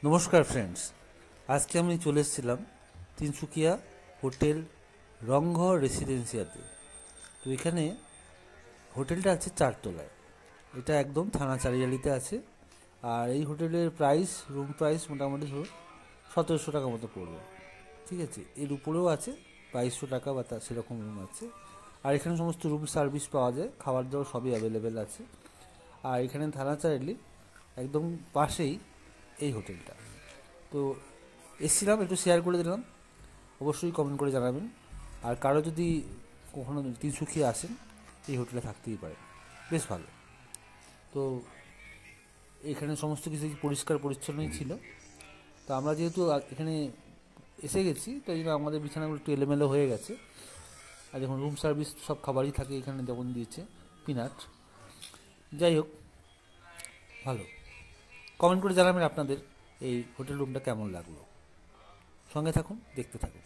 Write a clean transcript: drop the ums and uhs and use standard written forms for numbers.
নমস্কার ফ্রেন্ডস, আজকে আমি চলে এসেছিলাম তিনসুকিয়া হোটেল রংঘর রেসিডেন্সিয়াতে। তো এখানে হোটেলটা আছে চারতলায়, এটা একদম থানা চারিয়ালিতে আছে। আর এই হোটেলের প্রাইস, রুম প্রাইস মোটামুটি ধরুন 1700 টাকা মতো পড়বে। ঠিক আছে, এর উপরেও আছে 2200 টাকা বা তার সেরকম রুম আছে। আর এখানে সমস্ত রুম সার্ভিস পাওয়া যায়, খাবার দাবার সবই অ্যাভেলেবেল আছে। আর এখানে থানা চারিয়ালি একদম পাশেই এই হোটেলটা। তো এসছিলাম, একটু শেয়ার করে দিলাম, অবশ্যই কমেন্ট করে জানাবেন। আর কারো যদি কখনো তিনসুকিয়া আসেন, এই হোটেলে থাকতেই পারে, বেশ ভালো। তো এখানে সমস্ত কিছু পরিষ্কার পরিচ্ছন্নই ছিল। তো আমরা যেহেতু এখানে এসে গেছি, তো এই জন্য আমাদের বিছানাগুলো একটু এলোমেলো হয়ে গেছে। আর যখন রুম সার্ভিস সব খাবারই থাকে এখানে, যেমন দিয়েছে পিনাট। যাই হোক, ভালো। কমেন্ট করে জানাবেন আপনাদের এই হোটেল রুমটা কেমন লাগলো। সঙ্গে থাকুন, দেখতে থাকুন।